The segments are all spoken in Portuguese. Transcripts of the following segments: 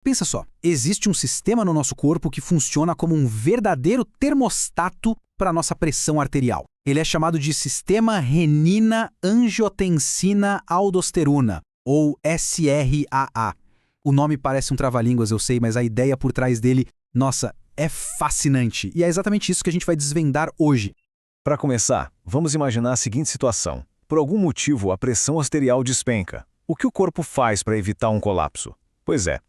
Pensa só, existe um sistema no nosso corpo que funciona como um verdadeiro termostato para a nossa pressão arterial. Ele é chamado de sistema renina-angiotensina-aldosterona, ou SRAA. O nome parece um trava-línguas, eu sei, mas a ideia por trás dele, nossa, é fascinante. E é exatamente isso que a gente vai desvendar hoje. Para começar, vamos imaginar a seguinte situação. Por algum motivo, a pressão arterial despenca. O que o corpo faz para evitar um colapso? Pois é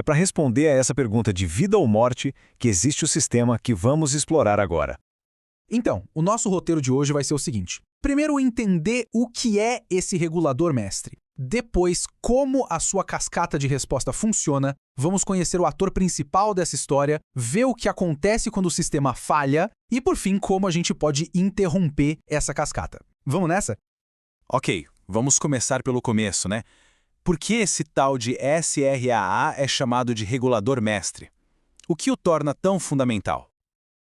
para responder a essa pergunta de vida ou morte que existe o sistema que vamos explorar agora. Então, o nosso roteiro de hoje vai ser o seguinte. Primeiro, entender o que é esse regulador mestre. Depois, como a sua cascata de resposta funciona. Vamos conhecer o ator principal dessa história, ver o que acontece quando o sistema falha e, por fim, como a gente pode interromper essa cascata. Vamos nessa? Ok, vamos começar pelo começo, né? Por que esse tal de SRAA é chamado de regulador mestre? O que o torna tão fundamental?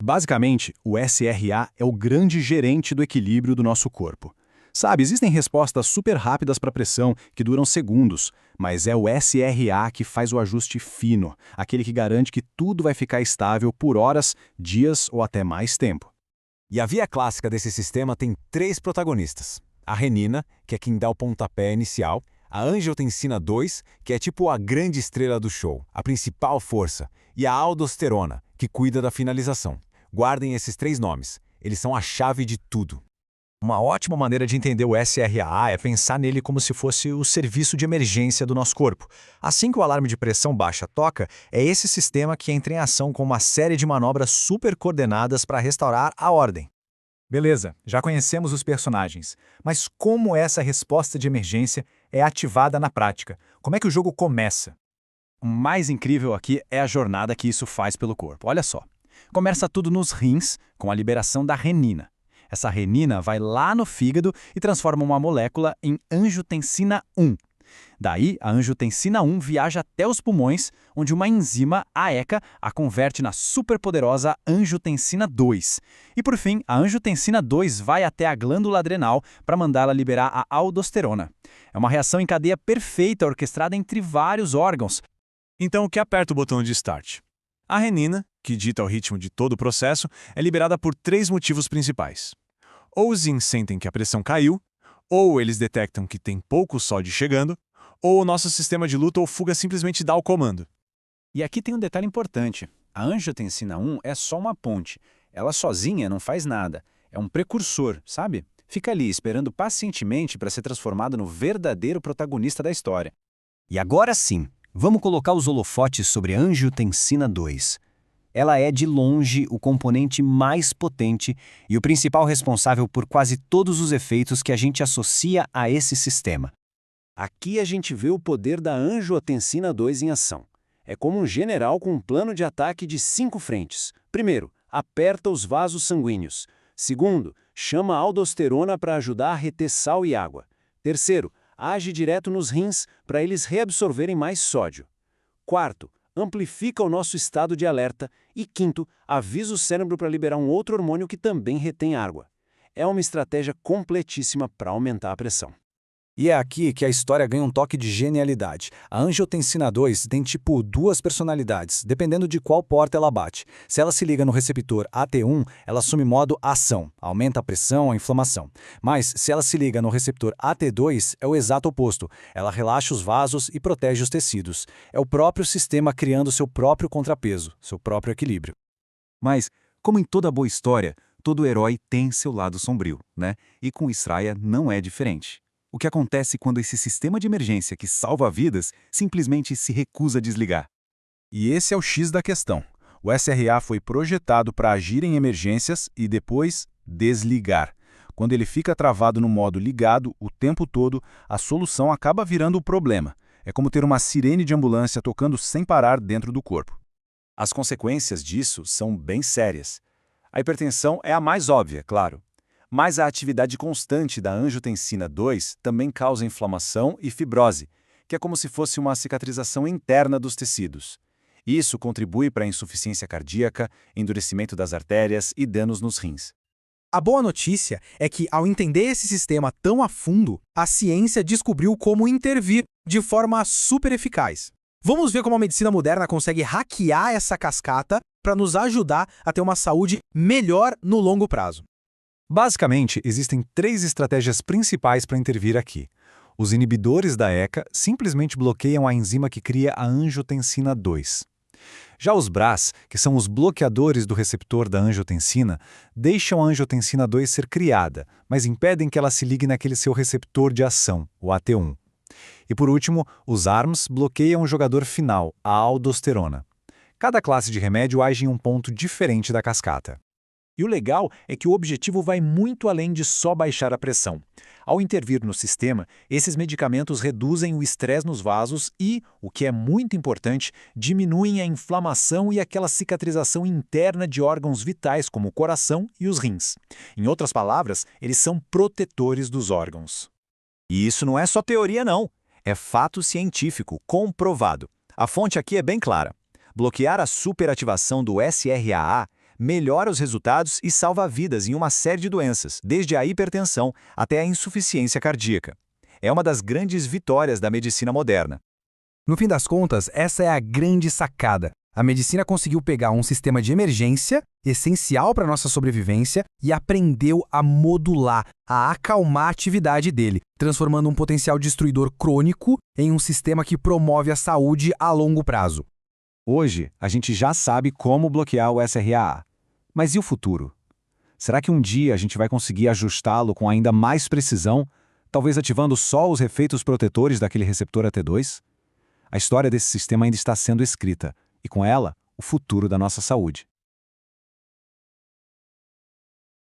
Basicamente, o SRA é o grande gerente do equilíbrio do nosso corpo. Sabe, existem respostas super rápidas para a pressão que duram segundos, mas é o SRA que faz o ajuste fino, aquele que garante que tudo vai ficar estável por horas, dias ou até mais tempo. E a via clássica desse sistema tem 3 protagonistas. A renina, que é quem dá o pontapé inicial, a angiotensina 2, que é tipo a grande estrela do show, a principal força, e a aldosterona, que cuida da finalização. Guardem esses 3 nomes, eles são a chave de tudo. Uma ótima maneira de entender o SRAA é pensar nele como se fosse o serviço de emergência do nosso corpo. Assim que o alarme de pressão baixa toca, é esse sistema que entra em ação com uma série de manobras super coordenadas para restaurar a ordem. Beleza, já conhecemos os personagens, mas como essa resposta de emergência é ativada na prática? Como é que o jogo começa? O mais incrível aqui é a jornada que isso faz pelo corpo. Olha só. Começa tudo nos rins, com a liberação da renina. Essa renina vai lá no fígado e transforma uma molécula em angiotensina 1. Daí, a angiotensina 1 viaja até os pulmões, onde uma enzima, a ECA, a converte na superpoderosa angiotensina 2. E por fim, a angiotensina 2 vai até a glândula adrenal para mandá-la liberar a aldosterona. É uma reação em cadeia perfeita orquestrada entre vários órgãos. Então, o que aperta o botão de Start? A renina, que dita o ritmo de todo o processo, é liberada por 3 motivos principais. Ou os rins sentem que a pressão caiu, ou eles detectam que tem pouco sódio chegando, ou o nosso sistema de luta ou fuga simplesmente dá o comando. E aqui tem um detalhe importante. A angiotensina 1 é só uma ponte. Ela sozinha não faz nada. É um precursor, sabe? Fica ali esperando pacientemente para ser transformado no verdadeiro protagonista da história. E agora sim, vamos colocar os holofotes sobre a angiotensina 2. Ela é, de longe, o componente mais potente e o principal responsável por quase todos os efeitos que a gente associa a esse sistema. Aqui a gente vê o poder da angiotensina 2 em ação. É como um general com um plano de ataque de 5 frentes. Primeiro, aperta os vasos sanguíneos. Segundo, chama a aldosterona para ajudar a reter sal e água. Terceiro, age direto nos rins para eles reabsorverem mais sódio. Quarto, amplifica o nosso estado de alerta. E quinto, avisa o cérebro para liberar um outro hormônio que também retém água. É uma estratégia completíssima para aumentar a pressão. E é aqui que a história ganha um toque de genialidade. A angiotensina 2 tem tipo 2 personalidades, dependendo de qual porta ela bate. Se ela se liga no receptor AT1, ela assume modo ação, aumenta a pressão, a inflamação. Mas se ela se liga no receptor AT2, é o exato oposto. Ela relaxa os vasos e protege os tecidos. É o próprio sistema criando seu próprio contrapeso, seu próprio equilíbrio. Mas, como em toda boa história, todo herói tem seu lado sombrio, né? E com Sraia não é diferente. O que acontece quando esse sistema de emergência que salva vidas simplesmente se recusa a desligar? E esse é o X da questão. O SRA foi projetado para agir em emergências e depois desligar. Quando ele fica travado no modo ligado o tempo todo, a solução acaba virando o problema. É como ter uma sirene de ambulância tocando sem parar dentro do corpo. As consequências disso são bem sérias. A hipertensão é a mais óbvia, claro. Mas a atividade constante da angiotensina 2 também causa inflamação e fibrose, que é como se fosse uma cicatrização interna dos tecidos. Isso contribui para a insuficiência cardíaca, endurecimento das artérias e danos nos rins. A boa notícia é que, ao entender esse sistema tão a fundo, a ciência descobriu como intervir de forma super eficaz. Vamos ver como a medicina moderna consegue hackear essa cascata para nos ajudar a ter uma saúde melhor no longo prazo. Basicamente, existem 3 estratégias principais para intervir aqui. Os inibidores da ECA simplesmente bloqueiam a enzima que cria a angiotensina 2. Já os BRAS, que são os bloqueadores do receptor da angiotensina, deixam a angiotensina 2 ser criada, mas impedem que ela se ligue naquele seu receptor de ação, o AT1. E por último, os ARMs bloqueiam o jogador final, a aldosterona. Cada classe de remédio age em um ponto diferente da cascata. E o legal é que o objetivo vai muito além de só baixar a pressão. Ao intervir no sistema, esses medicamentos reduzem o estresse nos vasos e, o que é muito importante, diminuem a inflamação e aquela cicatrização interna de órgãos vitais como o coração e os rins. Em outras palavras, eles são protetores dos órgãos. E isso não é só teoria, não. É fato científico, comprovado. A fonte aqui é bem clara. Bloquear a superativação do SRAA melhora os resultados e salva vidas em uma série de doenças, desde a hipertensão até a insuficiência cardíaca. É uma das grandes vitórias da medicina moderna. No fim das contas, essa é a grande sacada. A medicina conseguiu pegar um sistema de emergência, essencial para a nossa sobrevivência, e aprendeu a modular, a acalmar a atividade dele, transformando um potencial destruidor crônico em um sistema que promove a saúde a longo prazo. Hoje, a gente já sabe como bloquear o SRAA. Mas e o futuro? Será que um dia a gente vai conseguir ajustá-lo com ainda mais precisão, talvez ativando só os efeitos protetores daquele receptor AT2? A história desse sistema ainda está sendo escrita, e com ela, o futuro da nossa saúde.